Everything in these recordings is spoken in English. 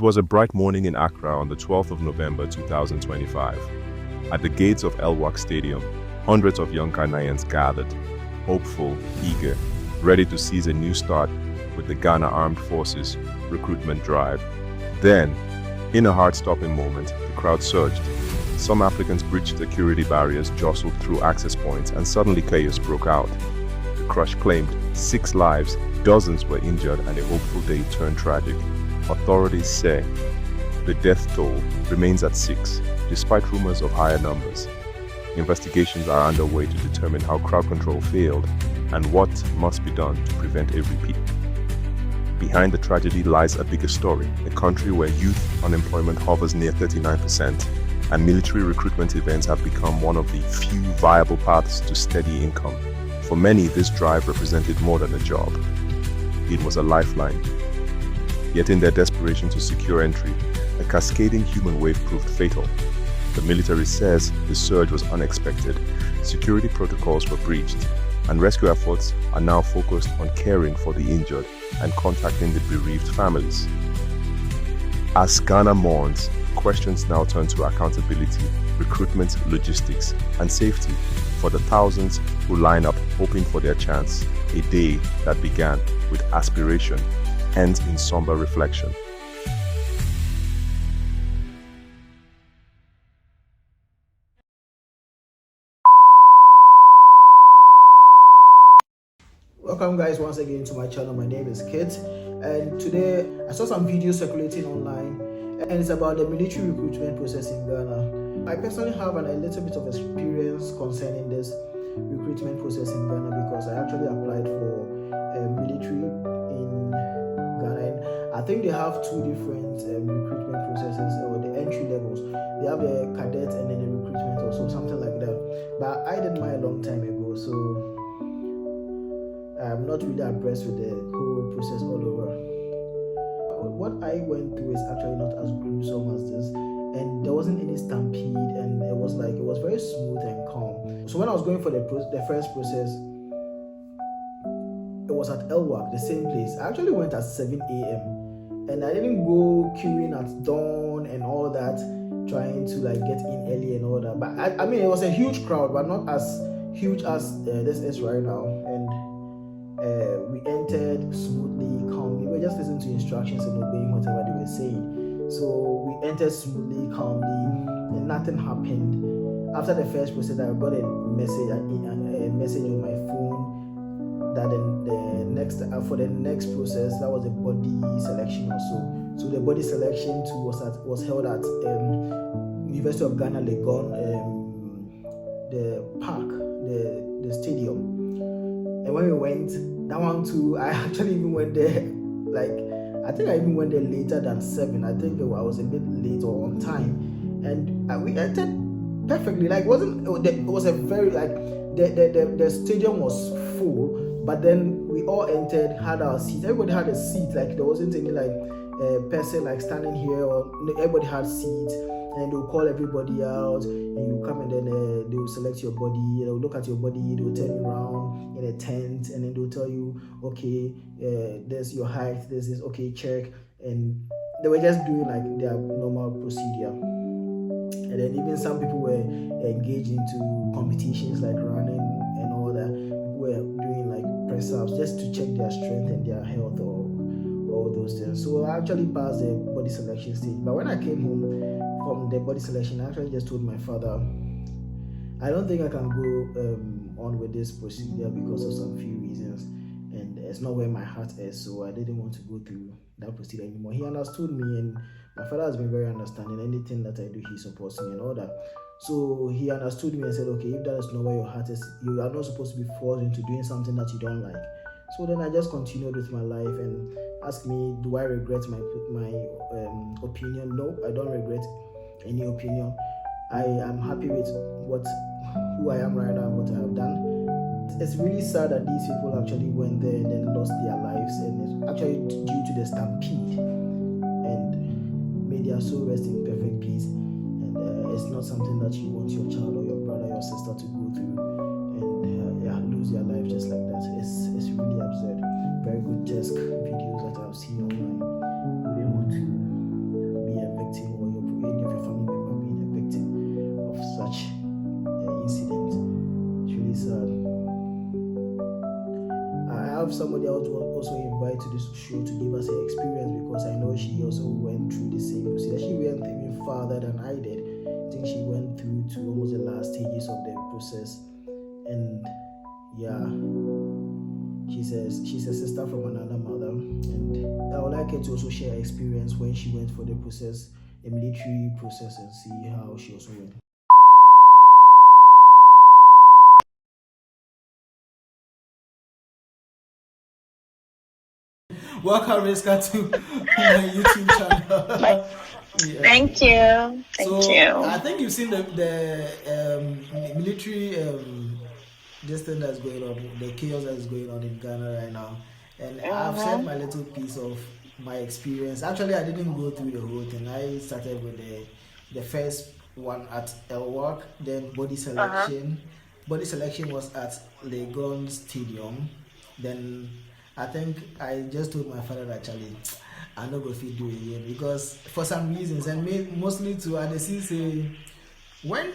It was a bright morning in Accra on the 12th of November 2025. At the gates of El-Wak Stadium, hundreds of young Ghanaians gathered, hopeful, eager, ready to seize a new start with the Ghana Armed Forces recruitment drive. Then, in a heart-stopping moment, the crowd surged. Some applicants breached security barriers, jostled through access points, and suddenly chaos broke out. The crush claimed 6 lives, dozens were injured, and a hopeful day turned tragic. Authorities say the death toll remains at 6, despite rumors of higher numbers. Investigations are underway to determine how crowd control failed and what must be done to prevent a repeat. Behind the tragedy lies a bigger story, a country where youth unemployment hovers near 39%, and military recruitment events have become one of the few viable paths to steady income. For many, this drive represented more than a job. It was a lifeline. Yet in their desperation to secure entry, a cascading human wave proved fatal. The military says the surge was unexpected, security protocols were breached, and rescue efforts are now focused on caring for the injured and contacting the bereaved families. As Ghana mourns, questions now turn to accountability, recruitment, logistics, and safety for the thousands who line up hoping for their chance. A day that began with aspiration ends in somber reflection. Welcome guys once again to my channel. My name is Kit, and today I saw some videos circulating online, and it's about the military recruitment process in Ghana. I personally have a little bit of experience concerning this recruitment process in Ghana because I actually applied for military in Ghana, and I think they have 2 different recruitment processes, or the entry levels. They have the cadet and then the recruitment, or so something like that. But I did mine a long time ago, so I'm not really abreast with the whole process all over. What I went through is actually not as gruesome as this, and there wasn't any stampede, and it was very smooth and calm. So when I was going for the first process, it was at El-Wak, the same place. I actually went at 7 a.m. and I didn't go queuing at dawn and all that, trying to get in early and all that. But I mean, it was a huge crowd, but not as huge as this is right now. And we entered smoothly, calmly. We were just listening to instructions and obeying whatever they were saying. So we entered smoothly, calmly, and nothing happened. After the first process, I got a message on my phone that for the next process, that was a body selection or so. So the body selection too was held at University of Ghana, Legon, the park, the stadium. And when we went, that one too, I actually even went there, I think I even went there later than 7. I think I was a bit late or on time. And we entered perfectly. It was a very, the stadium was full, but then we all entered, had our seats. Everybody had a seat, there wasn't any person standing here, or everybody had seats. And they'll call everybody out, and you come, and then they'll select your body, they'll look at your body, they'll turn you around in a tent, and then they'll tell you, okay, there's your height, there's this, okay, check. And they were just doing their normal procedure. And then even some people were engaged into competitions like running and all that. People were doing press-ups just to check their strength and their health, or all those things. So I actually passed the body selection stage. But when I came home from the body selection, I actually just told my father, I don't think I can go on with this procedure because of some few reasons, and it's not where my heart is, so I didn't want to go through that procedure anymore. He understood me, and my father has been very understanding. Anything that I do, he supports me and all that. So he understood me and said, okay, if that is not where your heart is, you are not supposed to be forced into doing something that you don't like. So then I just continued with my life, and asked me, do I regret my opinion? No, I don't regret any opinion. I am happy with who I am right now and what I have done. It's really sad that these people actually went there and then lost their lives, and it's actually due to the stampede. And may their soul rest in perfect peace. And it's not something that you want your child or your brother or your sister to go through, and lose their life just like that. It's really absurd. Very grotesque videos that I've seen online. We didn't want to have somebody else to also invite to this show to give us her experience, because I know she also went through the same procedure. She went even farther than I did. I think she went through to almost the last stages of the process. And yeah, she's a sister from another mother, and I would like her to also share her experience when she went for the process, the military process, and see how she also went. Welcome, Reska, to my YouTube channel. Yeah. Thank you. Thank you. I think you've seen the military this thing that's going on, the chaos that's going on in Ghana right now, and I've said my little piece of my experience. Actually, I didn't go through the whole thing. I started with the first one at El-Wak, then body selection. Body selection was at Legon Stadium. Then I think I just told my father that actually I'm not going to do it again, because for some reasons, and mostly to say when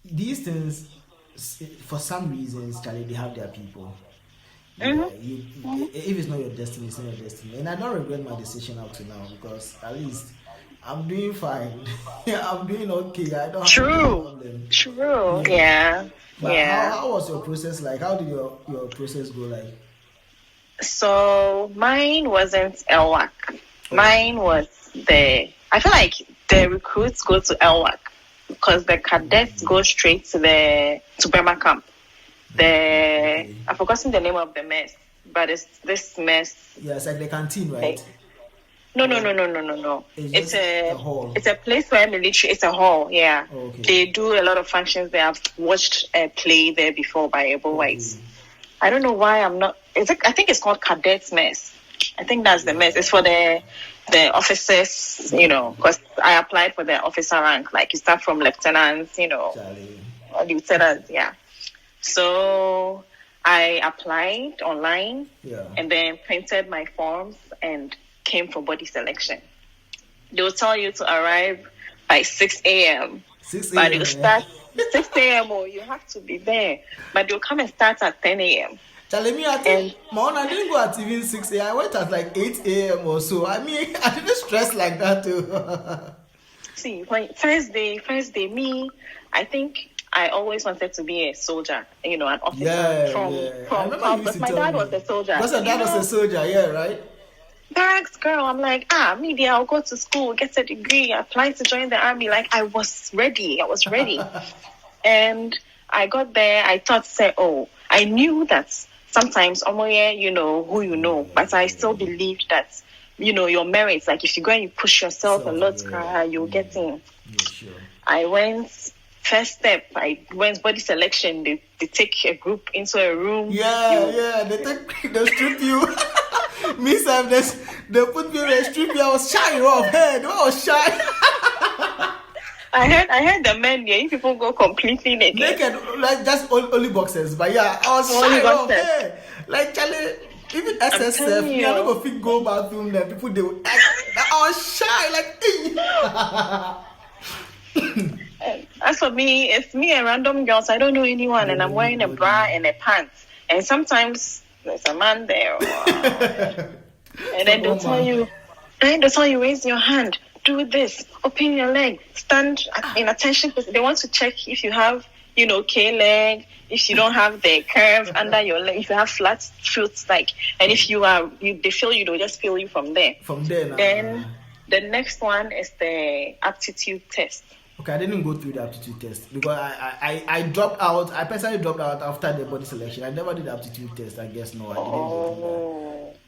these things, for some reasons, Charlie, they have their people. If it's not your destiny, it's not your destiny. And I don't regret my decision up to now, because at least I'm doing fine. I'm doing okay. I don't have any problem. True. Yeah. But how was your process like? How did your process go like? So mine wasn't El-Wak. Mine was I feel like the recruits go to El-Wak because the cadets go straight to Burma camp. I've forgotten the name of the mess, but it's this mess. Yeah, it's like the canteen, right? No. It's a hall. It's a place where military. It's a hall. Yeah. Okay. They do a lot of functions there. I've watched a play there before by El-Wak. I don't know why I'm not. I think it's called Cadets Mess. I think that's the mess. It's for the officers, because I applied for the officer rank. Like you start from lieutenants, or lieutenants, yeah. So I applied online and then printed my forms and came for body selection. They'll tell you to arrive by 6 a.m. 6 a.m. But you start 6 a.m. or you have to be there. But they'll come and start at 10 a.m. Tell me, I didn't go at even 6 a.m. I went at like 8 a.m. or so. I mean, I didn't stress like that too. See, first day, me, I think I always wanted to be a soldier, an officer. But my dad was a soldier. Because your dad was a soldier, yeah, right? Barracks girl, I'm like, maybe I'll go to school, get a degree, apply to join the army. Like, I was ready. And I got there, I thought, I knew that sometimes, who you know, but I still believed that, your merits, like if you go and you push yourself a lot, you'll get in. Yeah, sure. I went, first step, I went body selection. They take a group into a room. They strip you. Me, Sam, they put me in a strip. I was shy off head. I was shy. I heard the men there. People go completely naked, like just only boxers. But yeah, I was shy off head. Like Charlie, even SSF, me, I don't go fit go bathroom there. People they would act. I was shy, like. As for me, it's me and random girls. I don't know anyone, and I'm wearing a bra and a pants. And sometimes there's a man there, and then they'll tell you, raise your hand, do this, open your leg, stand in attention. They want to check if you have, K leg, if you don't have the curve under your leg, if you have flat foot, and if they feel you, they'll just feel you from there. Then the next one is the aptitude test. Okay, I didn't go through the aptitude test because I dropped out. I personally dropped out after the body selection. I never did the aptitude test. I guess no, I didn't go through that.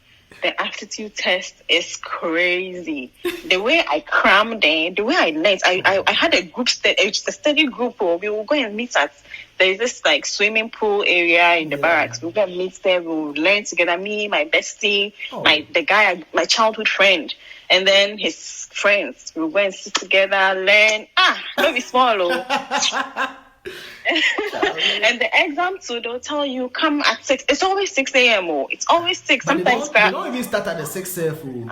The aptitude test is crazy. The way I crammed in, the way I learned, I had a group a study group. We will go and meet there's this swimming pool area in the barracks. We'll go and meet there. We'll learn together. Me, my bestie, the guy, my childhood friend, and then his friends. We'll go and sit together, learn. Don't be small. And the exam too, they'll tell you come at 6. It's always 6 a.m. It's always 6. But sometimes they don't even start at the 6 a.m.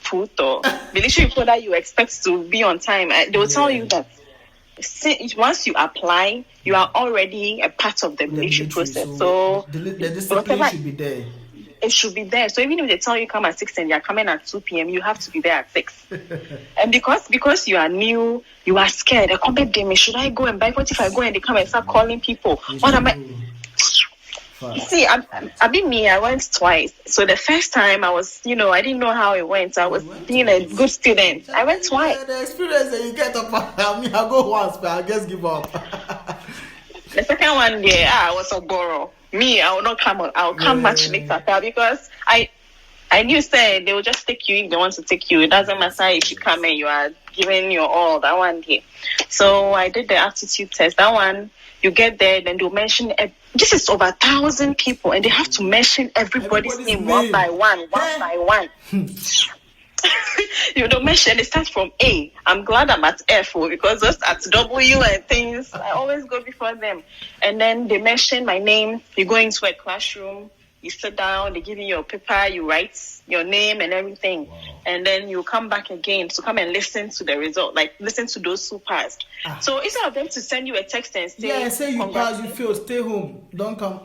People that you expect to be on time, they will tell you that once you apply, you are already a part of the military process. So the discipline should be there. it should be there. So even if they tell you come at 6 and you're coming at 2 p.m., you have to be there at 6. And because you are new, you are scared. I come back them. Should I go and buy? What if I go and they come and start calling people? What am I? See, I mean, me, I went twice. So the first time I was, I didn't know how it went. I was being a good student. I went twice. The experience that you get up, I go once, but I just give up. The second one, I was a borrow. Me, I will not come. I'll come much later because I knew say they will just take you if they want to take you. It doesn't matter if you come and you are giving your all. That one day. So I did the aptitude test. That one, you get there, then they'll mention. This is over 1,000 people, and they have to mention everybody's name one by one. Don't mention. It starts from A. I'm glad I'm at F because just at W and things, I always go before them. And then they mention my name. You go into a classroom, you sit down, they give you your paper, you write your name and everything. Wow. And then you come back again to come and listen to the result, like listen to those who passed. So instead of them to send you a text and say, say you pass, you fail, stay home, don't come.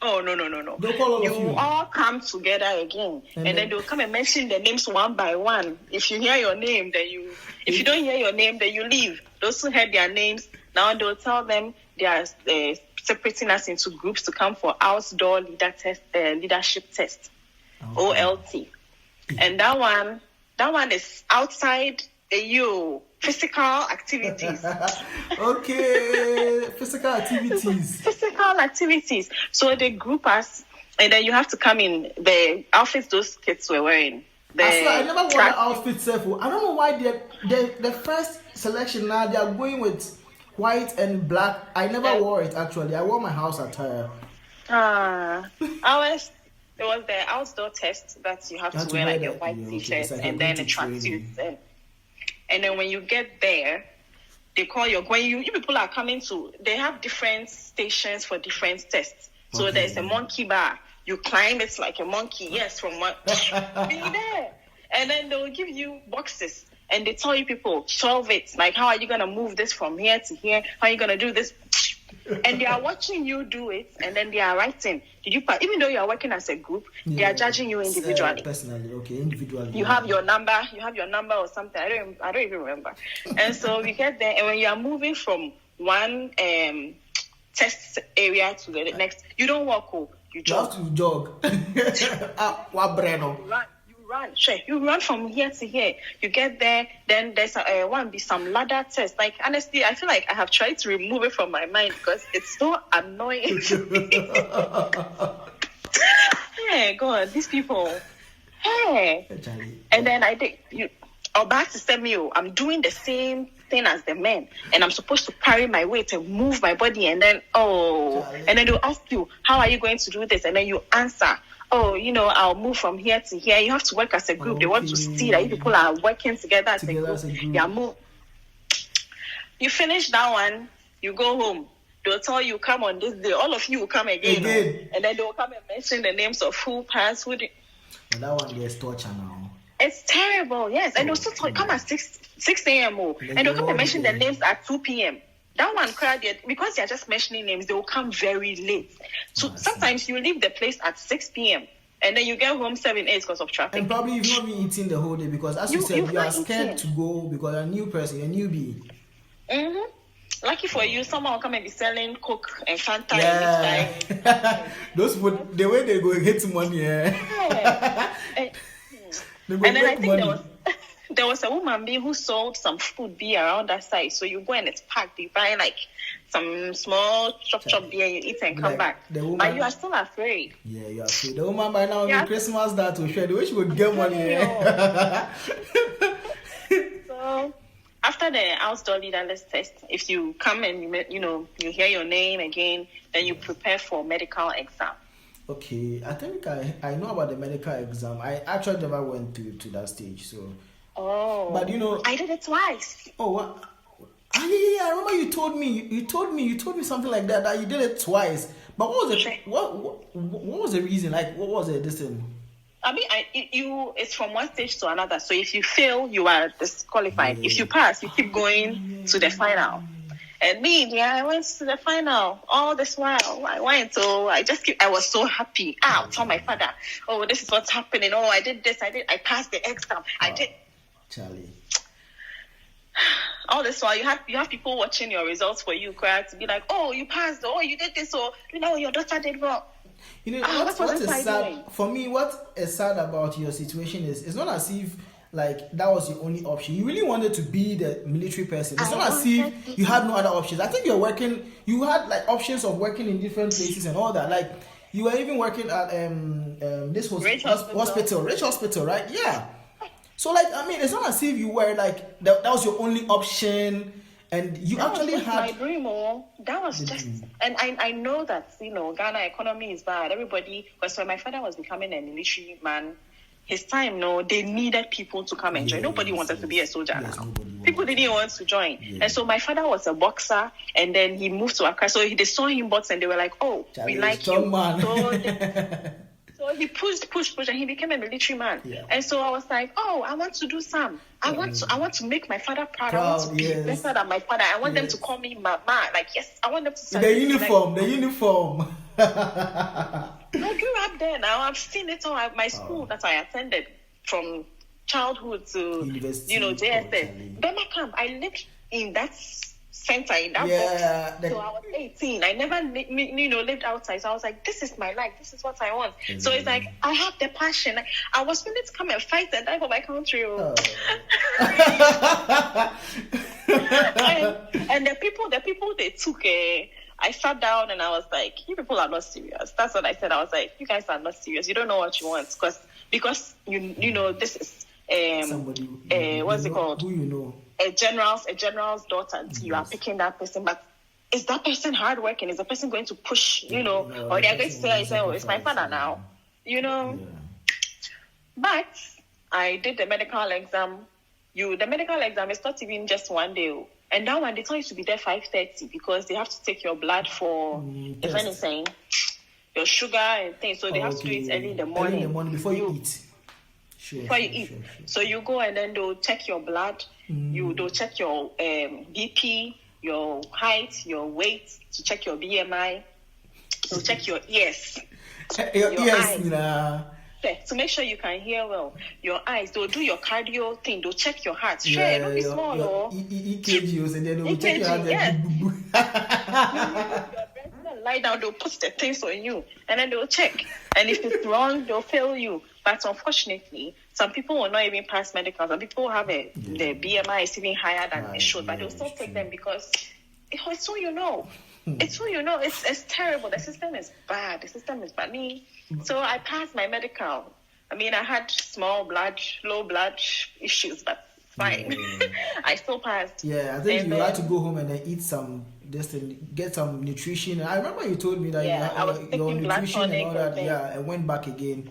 Oh, no. They'll call you all come together again. And then they'll come and mention the names one by one. If you hear your name, then if you don't hear your name, then you leave. Those who heard their names, now they'll tell them they are separating us into groups to come for outdoor leadership test, OLT. And that one is outside physical activities. Okay, physical activities. So they group us, and then you have to come in the outfits those kids were wearing. I never wore the outfits. I don't know why the first selection now they are going with white and black. I never wore it actually. I wore my house attire. It was the outdoor test that you have to wear like a white t-shirt and then a tracksuit. And then when you get there, they call when you people are coming to, they have different stations for different tests. So there's a monkey bar. You climb, it's like a monkey. Yes, from one. Be there. And then they will give you boxes. And they tell you people, solve it. Like, how are you going to move this from here to here? How are you going to do this? And they are watching you do it, and then they are writing. Did you pass? Even though you are working as a group, they are judging you individually. Personally, okay, individually. You have your number. Or something. I don't even remember. And so we get there, and when you are moving from one test area to the next, you don't walk. You jog. You have to jog. You run from here to here. You get there, then there's some ladder test. Like, honestly, I feel like I have tried to remove it from my mind because it's so annoying to me. Hey, God, these people. Hey. And then I think back to send me, I'm doing the same thing as the men, and I'm supposed to carry my weight and move my body, and then and then they'll ask you, how are you going to do this? And then you answer, I'll move from here to here. You have to work as a group. They want to see that you people are working together as a group. Yeah, move. You finish that one, you go home. They'll tell you, come on this day. All of you will come again. And then they'll come and mention the names of who passed, who did. And that one gets torture now. It's terrible, yes. And they'll still come at 6 a.m. And they'll come and mention the names at 2 p.m. That one crowd, because they're just mentioning names, they will come very late. So sometimes you leave the place at 6 p.m. and then you get home 7, 8 because of traffic. And probably you've not been eating the whole day because, as you said, you are scared to go because you're a new person, you're a newbie. Mm-hmm. Lucky for you, someone will come and be selling Coke and Fanta. Yeah. Those would, the way they go hit money. Yeah. And then I think there was a woman who sold some food beer around that side. So you go and it's packed. You buy like some small chop beer, you eat and come back. But you are still afraid. Yeah, you are afraid. The woman by now on Christmas that will share. The way she would get money. So after the outdoor leaderless test, if you come and you hear your name again, then you prepare for medical exam. Okay, I think I know about the medical exam. I actually never went to that stage, so. Oh. But I did it twice. Oh, what? I remember you told me something like that you did it twice. But what was it? What was the reason? Like, what was it? This thing? I mean, it's from one stage to another. So if you fail, you are disqualified. If you pass, you keep going to the final. And me, I went to the final. All this while, I went. So I was so happy. I'll tell my father, oh, this is what's happening. Oh, I did this. I passed the exam. I did. Charlie. All this while, you have people watching your results for you, correct? To be like, oh, you passed. Oh, you did this. Or, your daughter did wrong. What is sad for me? What is sad about your situation is it's not as if like that was your only option. You really wanted to be the military person. It's not as if you had no other options. I think you had like options of working in different places and all that. Like you were even working at this Rich Hospital, right? Yeah. So like it's not as if you were like that was your only option. And you that actually had my dream, that was just dream. And I know that Ghana economy is bad. Everybody, because when my father was becoming a military man, his time they needed people to come and join. Nobody wanted to be a soldier now. People didn't want to join. And so my father was a boxer, and then he moved to Accra. So they saw him box, and they were like, "Oh, we like you." So he pushed, and he became a military man. Yeah. And so I was like, oh, I want to do some. I want to make my father proud. I want to be better than my father. I want them to call me Mama. Like, yes, I want them to the uniform. I grew up there now. I've seen it all. My school that I attended from childhood to JSS. Bema Camp. I lived in that center in that box. So I was 18. I never lived outside. So I was like, this is my life. This is what I want. Mm-hmm. So it's like I have the passion. I was willing to come and fight and die for my country. And the people they took I sat down and I was like, you people are not serious. That's what I said. I was like, you guys are not serious. You don't know what you want because you know this is somebody what's it called? Who you know? A general's daughter. You are picking that person, but is that person hardworking? Is the person going to push? Or they are going to say, "Oh, it's my father now." Yeah. But I did the medical exam. The medical exam is not even just one day, and that one they tell you to be there 5:30 because they have to take your blood for if anything, your sugar and things. So they have to do it early in the morning. Early in the morning before you eat. Sure. So you go and then they'll check your blood. They'll check your BP, your height, your weight, to check your BMI. They'll check your ears. Your eyes. To make sure you can hear well. Your eyes. They'll do your cardio thing. They'll check your heart. Sure, don't be small, though. EKGs and then they'll check your heart. Yes. Lie down, they'll put the things on you and then they'll check. And if it's wrong, they'll fail you. But unfortunately, some people will not even pass medical. Some people have the BMI is even higher than it should, but they'll still take them because it's who you know. It's who you know. It's terrible. The system is bad. So I passed my medical. I had low blood issues, but fine. I still passed. Yeah, I think you had to go home and then eat some, get some nutrition. I remember you told me that your nutrition and all that. Yeah, I went back again.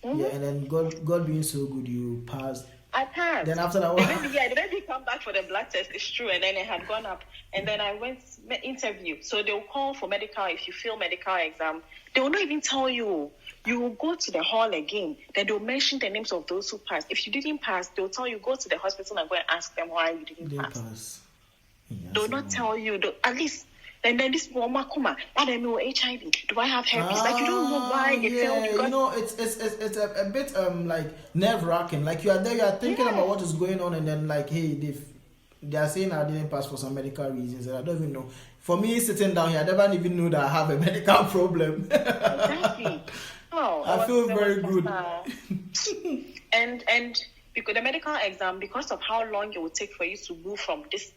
Mm-hmm. Yeah, and then God being so good, you passed. I passed. Then after that, they didn't come back for the blood test. It's true, and then it had gone up. And then I went interview. So they'll call for medical. If you fail medical exam, they will not even tell you. You will go to the hall again. Then they'll mention the names of those who passed. If you didn't pass, they'll tell you go to the hospital and go and ask them why you didn't pass. They'll not tell you. At least. And then this woman come, I don't know HIV. Do I have herpes? Like you don't know why they failed. It's a bit like nerve-wracking. Like you are there, you are thinking about what is going on, and then like, hey, they are saying I didn't pass for some medical reasons, and I don't even know. For me, sitting down here, I never even knew that I have a medical problem. Exactly. I feel very good. And because the medical exam, because of how long it will take for you to move from this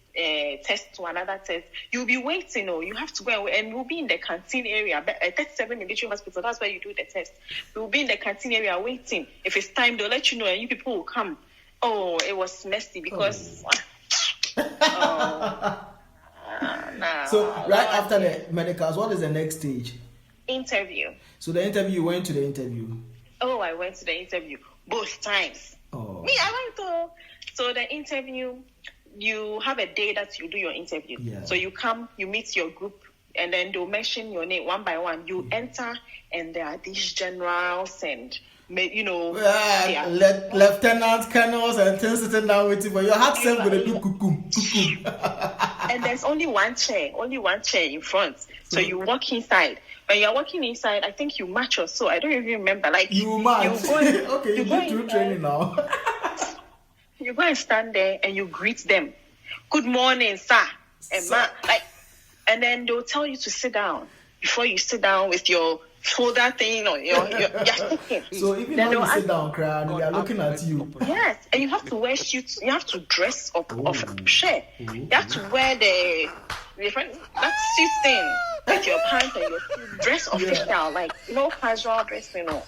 test to another test, you'll be waiting. You have to go and we'll be in the canteen area. 37 military hospital, that's where you do the test. We'll be in the canteen area waiting. If it's time, they'll let you know and you people will come. Oh, it was messy because... So right after the medicals, what is the next stage? Interview. So the interview, you went to the interview? Oh, I went to the interview both times. Me, I went to... So the interview, you have a day that you do your interview. Yeah. So you come, you meet your group, and then they'll mention your name one by one. You enter, and there are these generals and, lieutenants, colonels, and things sitting down waiting for your heart self with a do cuckoo. and there's only one chair in front. So you walk inside. When you're walking inside, I think you march or so. I don't even remember. Like you march. Okay, you do training now. You go and stand there and you greet them. Good morning, sir. And and then they'll tell you to sit down. Before you sit down with your shoulder thing or your sticking. So even when you sit down, crying, they are looking at you. Yes, and you have to wear shoes. You have to dress up of shirt. You have to wear the different that suit thing with your pants and your shoes. Dress official, like no casual dressing. No.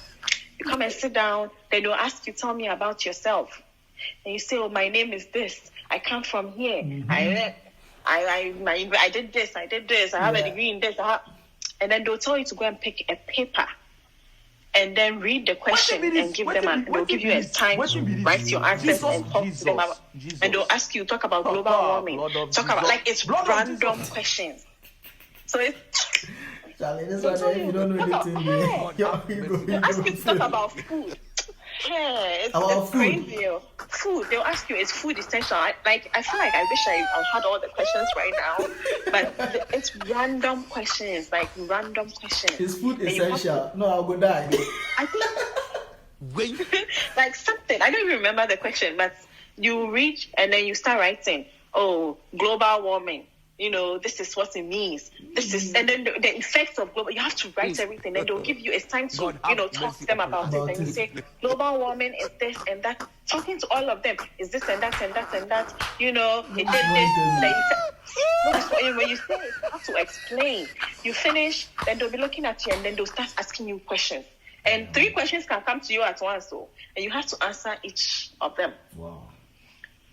You come and sit down. Then they'll ask you, tell me about yourself. And you say, oh, my name is this. I come from here. I did this. I have a degree in this. And then they'll tell you to go and pick a paper and then read the question and give them, and they'll give you a time to write your answers and talk to them about. And they'll ask you, talk about global warming, talk about, like, it's random questions. So it's. Charlie, this one, you don't know anything. They'll ask you to talk about food. Yeah, it's crazy. Food. They'll ask you, is food essential? I feel like I wish I had all the questions right now, but it's random questions, like random questions. Is food essential? No, I'll go die. I think like something. I don't even remember the question, but you read and then you start writing. Oh, global warming. You know, this is what it means. This is, and then the effects of global. You have to write everything, and they'll give you a time to, talk to them about it. And you say, global warming is this and that. Talking to all of them is this and that and that and that. You know, it did this. When you say it, you have to explain. You finish, then they'll be looking at you, and then they'll start asking you questions. And 3 questions can come to you at once, and you have to answer each of them. Wow.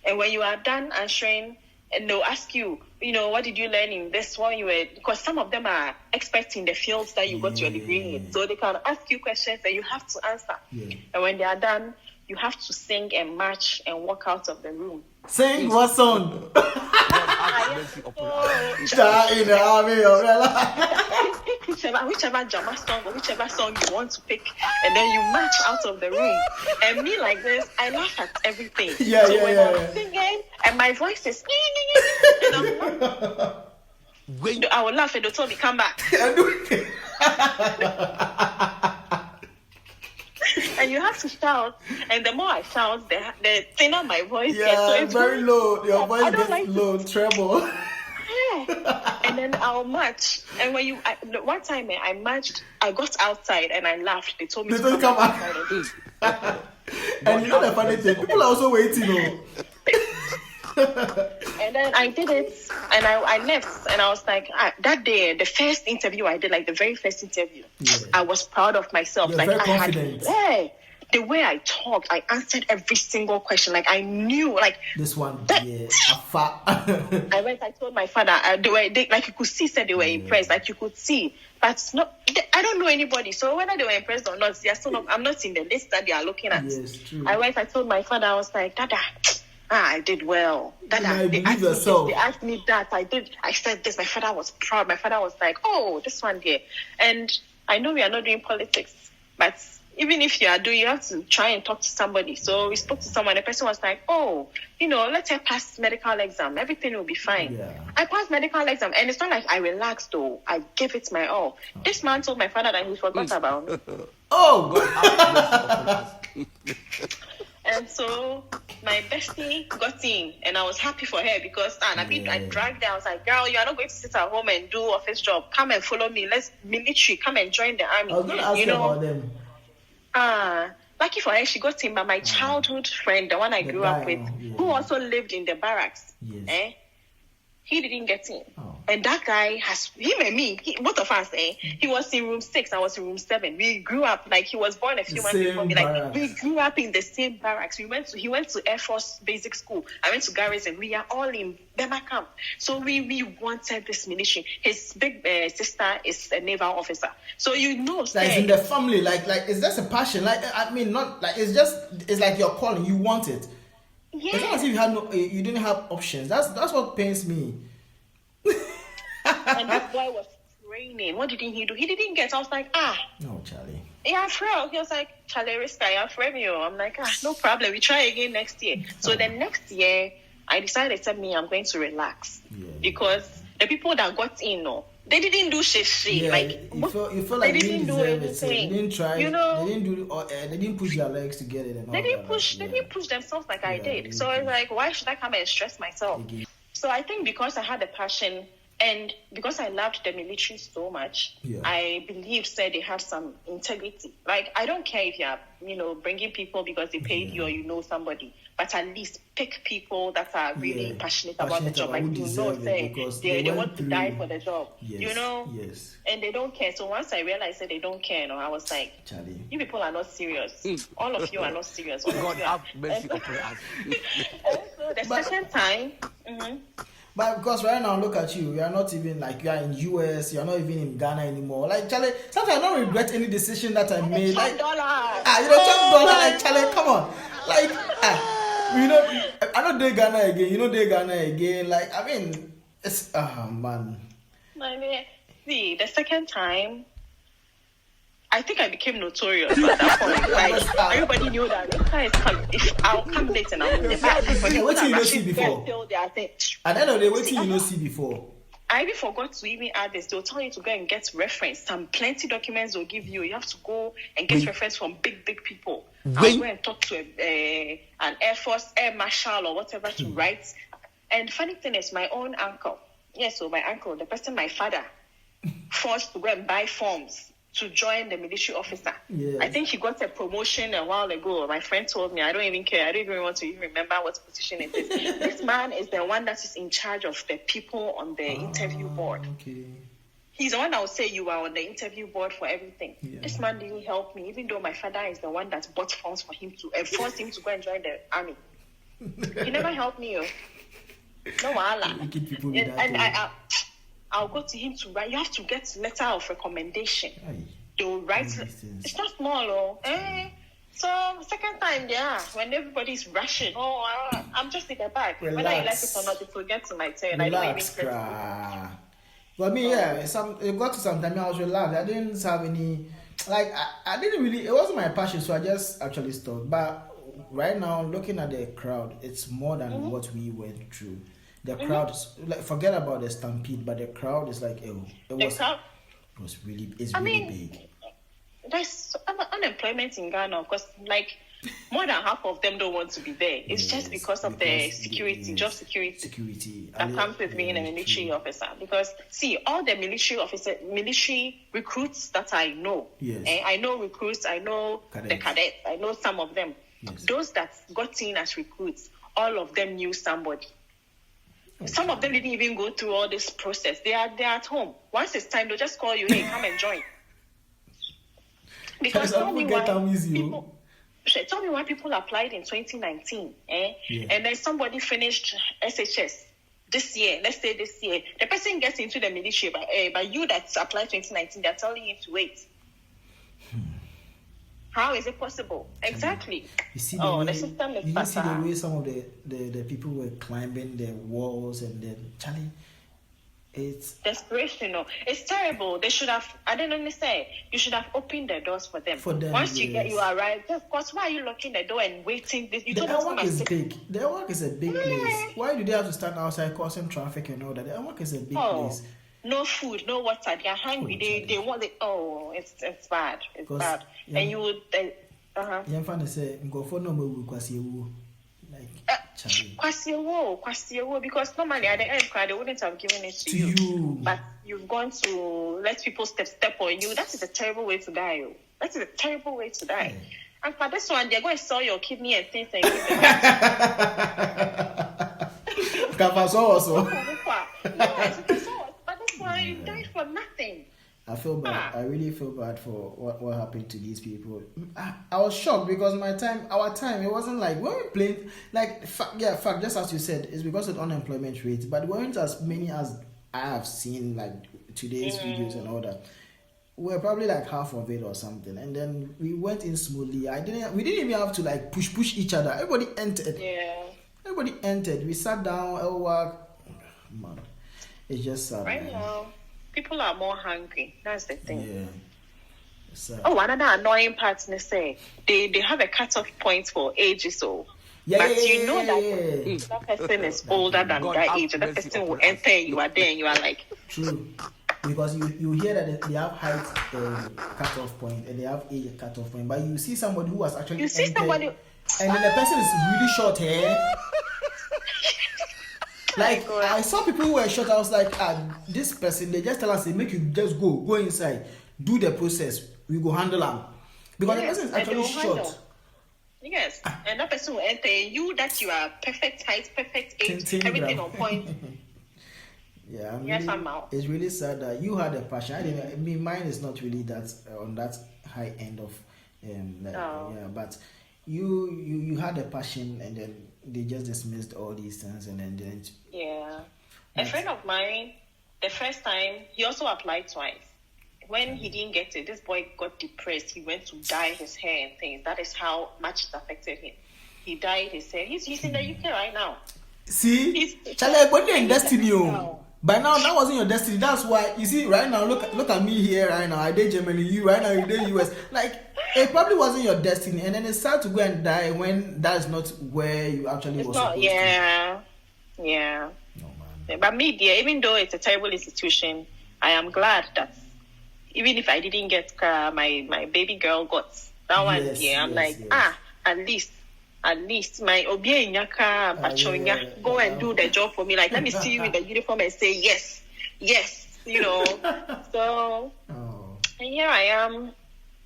And when you are done answering, and they'll ask you, what did you learn in this one? Because some of them are experts in the fields that you got your degree in. So they can ask you questions and you have to answer. Yeah. And when they are done, you have to sing and march and walk out of the room. Sing what song? Star in the army whichever Jama song or whichever song you want to pick, and then you march out of the room. And me like this, I laugh at everything. I'm singing and my voice is and I will laugh and they'll tell me, come back. And you have to shout, and the more I shout, the thinner my voice gets. So it's very low. Your voice gets low, treble. Yeah. And then I'll march. And when one time I marched, I got outside and I laughed. They told me to come back. And you know the funny thing, people are also waiting. And then I did it, and I left, and I was like, that day, the first interview I did, like the very first interview, I was proud of myself. You're like very confident. The way I talked, I answered every single question. Like I knew, like this one. I went. I told my father. Like you could see, said they were impressed. Like you could see, but I don't know anybody. So whether they were impressed or not, they are still not. I'm not in the list that they are looking at. Yes, true. I went. I told my father. I was like, Dada. I did well. They asked me that. I did. I said this. My father was proud. My father was like, oh, this one here. And I know we are not doing politics, but even if you are doing, you have to try and talk to somebody. So we spoke to someone. The person was like, oh, let her pass medical exam. Everything will be fine. Yeah. I passed medical exam. And it's not like I relaxed, though. I gave it my all. This man told my father that he forgot about me. And so my bestie got in, and I was happy for her because I dragged her. I was like, girl, you are not going to sit at home and do office job. Come and follow me. Let's military. Come and join the army. I was going to ask you about them. Lucky for her, she got in by my childhood friend, the one I grew up with, who also lived in the barracks. Yes. He didn't get in. And that guy him and me, both of us, he was in room 6, I was in room 7. We grew up, like he was born a few months before me. Like we grew up in the same barracks. He went to Air Force Basic School. I went to Garrison. We are all in Bema camp. So we wanted this military. His big sister is a naval officer. So it's in the family. Like it's just a passion. Like not like it's like your calling. You want it. Yeah. It's not as if you didn't have options. That's what pains me. And this boy was training. What didn't he do? He didn't get. I was like, no, Charlie. Yeah, Fred. He was like, Charlie, Riska, yeah, Fred, I'm like, no problem. We try again next year. So the next year, I decided that I'm going to relax because the people that got in, they didn't do shit. Yeah, like you feel like they didn't do anything. They didn't try. They didn't do. They didn't push their legs to get it. And they didn't push. They didn't push themselves like I did. So I was like, why should I come and stress myself? So I think because I had a passion and because I loved the military so much, I believe they have some integrity. Like I don't care if you are, bringing people because they paid you or you know somebody, but at least pick people that are really passionate about the job. Like do not say they want to die for the job, Yes. And they don't care. So once I realized that they don't care, I was like, Charlie, you people are not serious. All of you are not serious. God have mercy upon us. So the second time. But because right now, look at you. You are not even like you are in US. You are not even in Ghana anymore. Like Charlie, sometimes I don't regret any decision that I made. Like $12. Like Charlie, come on. Like I don't date Ghana again. You know, date Ghana again. Like I mean, it's man. See, the second time, I think I became notorious at that point. Like everybody knew that this guy is coming. If I'll come late and I'll be back. What did you not see before? At the end of the day, what did you not see before? I even forgot to even add this. They'll tell you to go and get reference. Some plenty documents they'll give you. You have to go and get reference from big people. I'll go and talk to an Air Force, Air Marshal or whatever to write. And funny thing is, my own uncle. So my uncle, the person my father forced to go and buy forms to join the military officer. Yes. I think he got a promotion a while ago. My friend told me, I don't even care. I don't even want to even remember what position it is. This man is the one that is in charge of the people on the interview board. Okay. He's the one that will say you are on the interview board for everything. Yeah. This man didn't help me, even though my father is the one that bought forms for him to forced him to go and join the army. He never helped me. No, and I'll go to him to write. You have to get letter of recommendation. They'll write. It's not small, So second time, when everybody's rushing, I'm just in the back. Relax. Whether you like it or not, it will get to my turn. Relax, But me, it got to some time I was relaxed. I didn't have any, I didn't really. It wasn't my passion, so I just actually stopped. But right now, looking at the crowd, it's more than what we went through. The crowd, forget about the Stampede, but the crowd is like, it's really big. There's unemployment in Ghana because, more than half of them don't want to be there. It's just because of the security, job security that comes with being a military officer. Because, see, all the military recruits that I know, I know recruits, I know the cadets, I know some of them. Yes. Those that got in as recruits, all of them knew somebody. Some of them didn't even go through all this process. They're at home. Once it's time, they'll just call you, hey, come and join. Because tell me why people applied in 2019, and then somebody finished SHS this year. Let's say this year, the person gets into the military, but you that applied 2019, they're telling you to wait. How is it possible? Exactly. You see the system is you see the way some of the people were climbing the walls and then Charlie. It's desperation. It's terrible. They should have. I don't understand. You should have opened the doors for them. Once you arrive, of course. Why are you locking the door and waiting? The El-Wak is big. The El-Wak is a big place. Why do they have to stand outside causing traffic and all that? The El-Wak is a big place. No food, no water. They are hungry. They want it. It's bad. It's bad. And you would. Say, go for no more Kwasiewo, because normally at the end they wouldn't have given it to you. But you've gone to let people step on you. That is a terrible way to die. That is a terrible way to die. And for this one, they're going to sell your kidney and things and give them also. Yes, but this one you died for nothing. I feel bad. I really feel bad for what happened to these people. I was shocked because our time, it wasn't like when we played, fact, just as you said, it's because of unemployment rate, but it weren't as many as I have seen, today's videos and all that. We're probably half of it or something, and then we went in smoothly. We didn't even have to push each other. Everybody entered. Everybody entered. We sat down. El-Wak, man, it's just sad. Right now. People are more hungry. That's the thing. Yeah. Another annoying part, they have a cut-off point for ages. So that person is older than that age, and that person will enter, you are there, and you are like... True. Because you hear that they have height cutoff point and they have age cutoff point, but you see somebody who was actually and then the person is really short hair. Like I saw people who were short. I was like, this person, they just tell us, they make you just go inside, do the process. We go handle them because the person is actually short. Yes, and that person will enter you that you are perfect height, perfect age, everything on point. Yeah, it's really sad that you had a passion. Mine is not really that on that high end of, but you had a passion, and then they just dismissed all these things, and then a friend of mine, the first time he also applied twice. When he didn't get it, this boy got depressed. He went to dye his hair and things. That is how much it affected him. He dyed his hair. He's in the UK right now. See, Charlie, but you're in destiny. By now, that wasn't your destiny. That's why, you see, right now, look at me here right now. I did Germany, you right now, you did US. Like, it probably wasn't your destiny. And then it's sad to go and die when that's not where you actually was supposed to. Yeah. No, man. But me, dear, even though it's a terrible institution, I am glad that even if I didn't get my baby girl got that one. At least my Obie Nyaka Bachonya go and do the job for me. Like, let me see you in the uniform and say yes, you know. So and here I am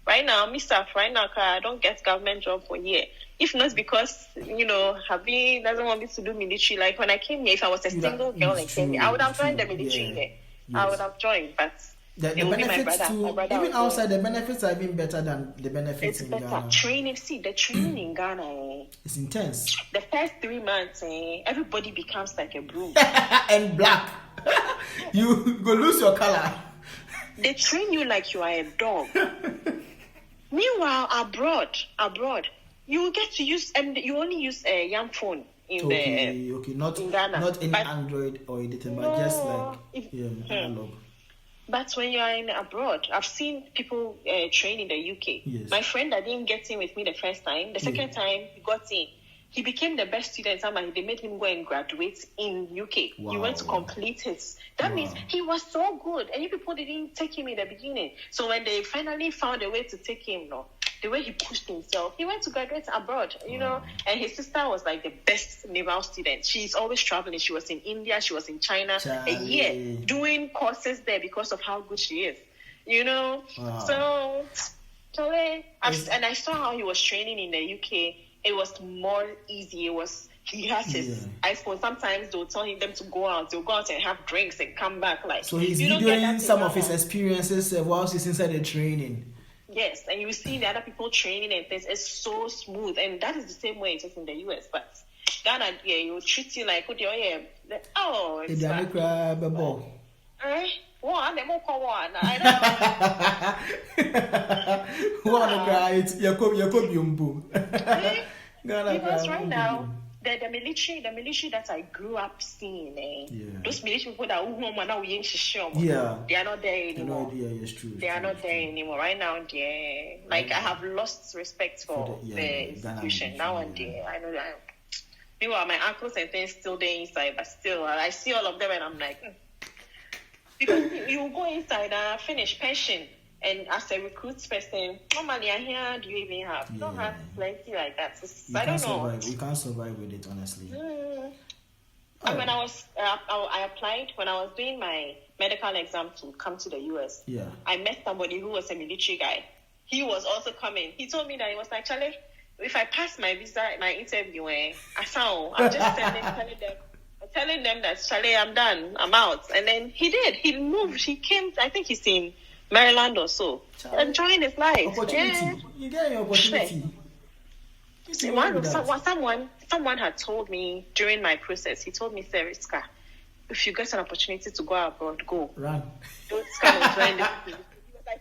right now, right now, I don't get government job for a year. If not because, Habi doesn't want me to do military. Like when I came here, if I was a single girl and came here, I would have joined the military here. I would have joined, but the benefits even outside, the benefits are even better than the benefits in Ghana. Training, the training in Ghana, it's intense. The first 3 months, everybody becomes like a broom. And black. You go lose your color. They train you like you are a dog. Meanwhile, abroad, you get to use, and you only use a young phone in not in Ghana. Not any Android or anything, but just like analog. But when you are in abroad, I've seen people train in the UK. Yes. My friend that didn't get in with me the first time, the second time he got in, he became the best student. They made him go and graduate in UK. Wow. He went to complete his. That means he was so good, and you people didn't take him in the beginning. So when they finally found a way to take him, the way he pushed himself, he went to graduate abroad, you know. And his sister was like the best naval student. She's always traveling. She was in India, she was in China, a year doing courses there because of how good she is, you know. Wow. So and I saw how he was training in the UK. It was more easy. He has his iPhone. Sometimes they'll tell them to go out. They'll go out and have drinks and come back. Like, so he's doing some of his experiences whilst he's inside the training. Yes, and you see the other people training and things. It's so smooth, and that is the same way it is in the US. But Ghana, you treat you like, it's because right now the military that I grew up seeing, those military people that they are not there anymore. They are not there anymore. Right now, I have lost respect for the institution. Now and then, I know that. Meanwhile, my uncles and things still there inside, but still, I see all of them and I'm like, because you go inside and finish pension. And as a recruit person, normally here do you even have? You don't have plenty like that. I don't know. You can't survive with it, honestly. And when I applied, when I was doing my medical exam to come to the US, I met somebody who was a military guy. He was also coming. He told me that he was like, Charlie, if I pass my visa, my interview, I'm just telling them that, Charlie, I'm done. I'm out. And then he did. He moved. He came. I think he's in Maryland or so, enjoying his life. Opportunity. You get your opportunity. Someone had told me during my process. He told me, Seriska, if you get an opportunity to go abroad, go. Run. Don't come and join this.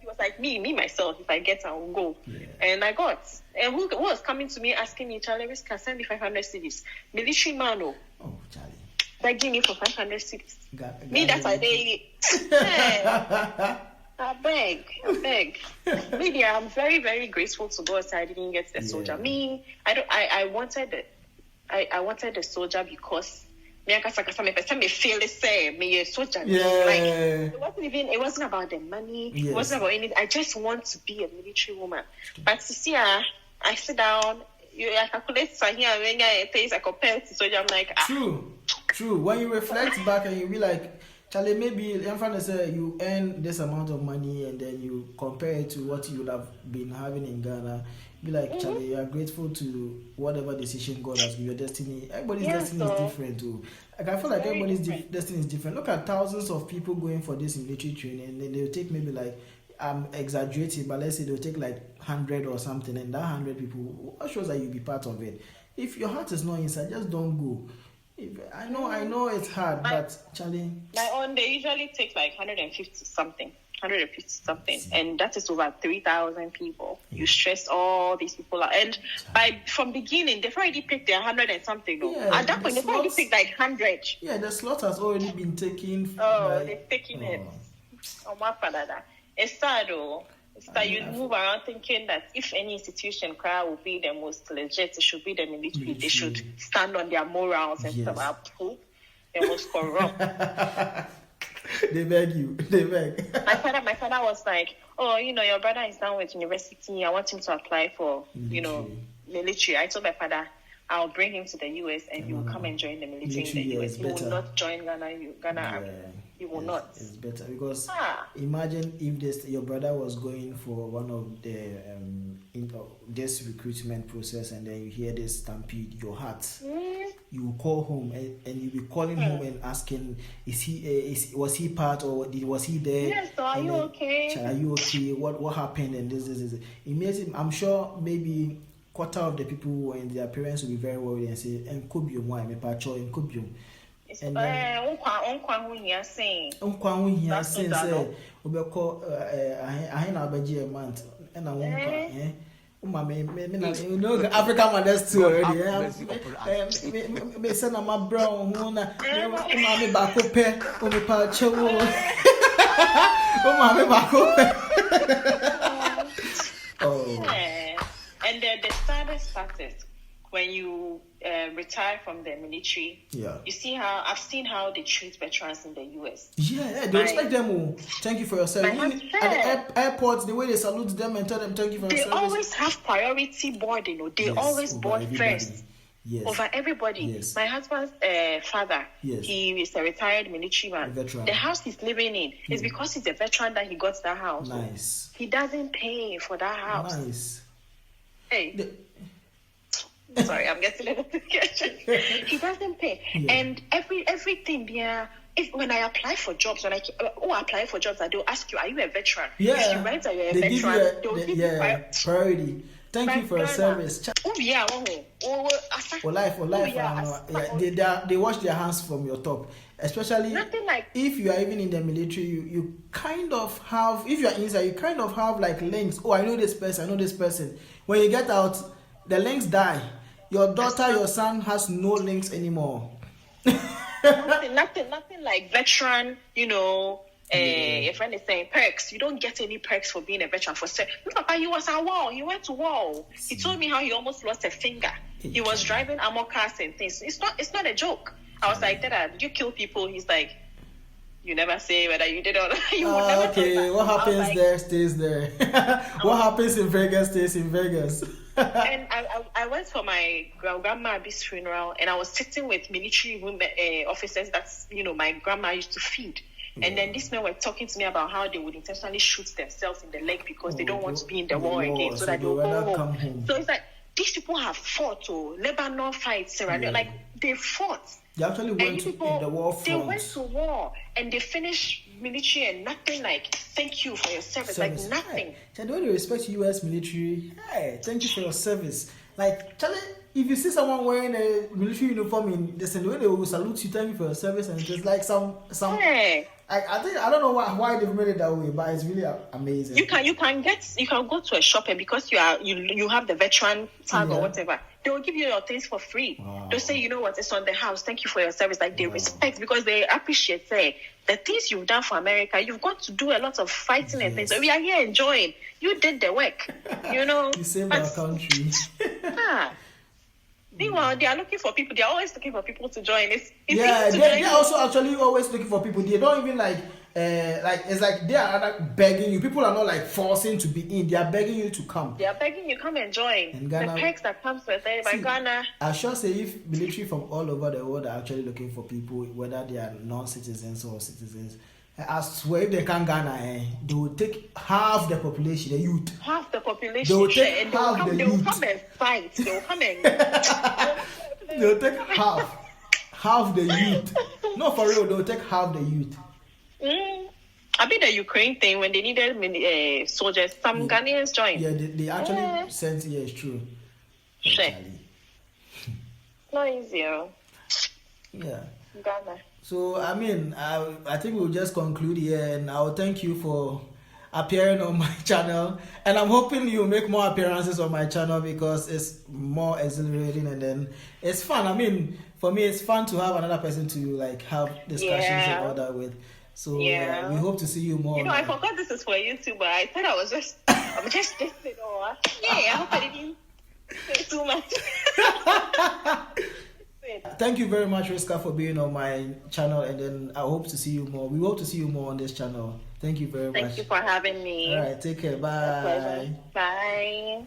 He was like me myself. If I get, I will go. Yeah. And I got. And who was coming to me asking me, Charlie, Riska, send me 500 cedis. Military man, oh, Charlie. Begging me for 500 cedis. Me, that's a day. I beg. Media, I'm very, very grateful to God that I didn't get the soldier. Me, I wanted I wanted a soldier because me feel the same. Me a soldier. Yeah. Like, it wasn't about the money. Yes. It wasn't about anything. I just want to be a military woman. But to see her, I sit down. I calculate here when I compare to soldier. I'm like, True. When you reflect back and you be like, Charlie, maybe you earn this amount of money and then you compare it to what you would have been having in Ghana. Be like, Charlie, you are grateful to whatever decision God has given your destiny. Everybody's destiny is different too. Like, I feel like everybody's destiny is different. Look at thousands of people going for this military training, and then they'll take maybe like, I'm exaggerating, but let's say they'll take like 100 or something, and that 100 people, what shows that you'll be part of it? If your heart is not inside, just don't go. I know it's hard, but Charlie, my own, they usually take like 150 something, and that is over 3,000 people. Yeah. You stress all these people out, and from beginning they've already picked their 100 and something. Yeah, at that point they've already picked like 100. Yeah, the slot has already been taken. They've taken it. Oh my father, it's sad though. It's that you move around thinking that if any institution will be the most legit, it should be the military. They should stand on their morals and stuff. They're most corrupt. They beg. My father was like, oh, your brother is done with university. I want him to apply for, military. I told my father, I'll bring him to the US and he will come and join the military in the US. He will not join Ghana. He will not. It's better because imagine if your brother was going for one of the this recruitment process, and then you hear this stampede, your heart. You call home and you be calling home and asking, was he part or was he there? Yes. So are you okay? Are you okay? What happened? And this. It makes him. I'm sure maybe quarter of the people and their parents will be very worried and say, "And could be why me pacho and could be." And then say obeko I na abaji a month and I won't African mothers too already. Me say na my brown na me back up o me pacho o me back up. And the saddest part is when you retire from the military, you see I've seen how they treat veterans in the US. Yeah, they respect them. Thank you for your service. At the airports, the way they salute them and tell them thank you for your service. They always have priority boarding. They always board first. Yes. Over everybody. Yes. My husband's father, he is a retired military man. The house he's living in is because he's a veteran that he got that house. Nice. He doesn't pay for that house. Nice. Hey. Sorry, I'm getting a little bit. He doesn't pay. Yeah. And everything, when I apply for jobs, I do ask you, are you a veteran? Yeah. If you write that you're a veteran, they'll give you priority. Thank you for your service. For life. They wash their hands from your top. Especially if you are even in the military, you kind of have, if you are inside, you kind of have like links. Oh, I know this person. When you get out, the links die. Your daughter, your son has no links anymore. nothing like veteran, your friend is saying perks. You don't get any perks for being a veteran. Papa, he was at war. He went to war. He told me how he almost lost a finger. He was driving armor cars and things. It's not a joke. I was like, Dad, did you kill people? He's like, you never say whether you did or not. You would never okay, what happens there stays there. What happens in Vegas stays in Vegas. And I went for my grandma's funeral, and I was sitting with military women, officers that my grandma used to feed. And then these men were talking to me about how they would intentionally shoot themselves in the leg because they don't want to be in the war again, so that they'll go home. So it's like these people have fought, Lebanon fights, like they fought. They actually went in the war front. They went to war and they finished military and nothing like thank you for your service. Like nothing. Hey, when you respect U.S. military, hey, thank you for your service. Like, Charlie, if you see someone wearing a military uniform in the way they will salute you, thank you for your service, and just like some. Hey. I don't know why they've made it that way, but it's really amazing. You can go to a shop, and because you have the veteran tag or whatever, they will give you your things for free. Wow. They'll say, you know what, it's on the house. Thank you for your service. Like they respect because they appreciate the things you've done for America. You've got to do a lot of fighting and things. So we are here enjoying. You did the work. You saved our country. Meanwhile, they are looking for people. They are always looking for people to join. It's they're also actually always looking for people. They don't even like it's like they are like begging you. People are not like forcing to be in. They are begging you to come. They are begging you come and join. In Ghana, the perks that comes with it. By Ghana, I sure say if military from all over the world are actually looking for people, whether they are non-citizens or citizens, I swear if they can Ghana, they will take half the population, the youth. Half the population. They will take half the youth. They will come and fight. They will come and. They will take half the youth. No, for real, they will take half the youth. I mean the Ukraine thing when they needed soldiers, some Ghanaians joined. Yeah, they actually sent. Yeah, it's true. Not easier. Yeah. Ghana. So I mean, I think we'll just conclude here, and I'll thank you for appearing on my channel, and I'm hoping you make more appearances on my channel because it's more exhilarating and then it's fun. I mean, for me, it's fun to have another person to like have discussions and all that with. So we hope to see you more. You know, I forgot this is for YouTube, but I thought I'm just listening. I hope I didn't say too much. Thank you very much, Riska, for being on my channel, and then I hope to see you more. We hope to see you more on this channel. Thank you very much. Thank you for having me. All right, take care. Bye. Bye.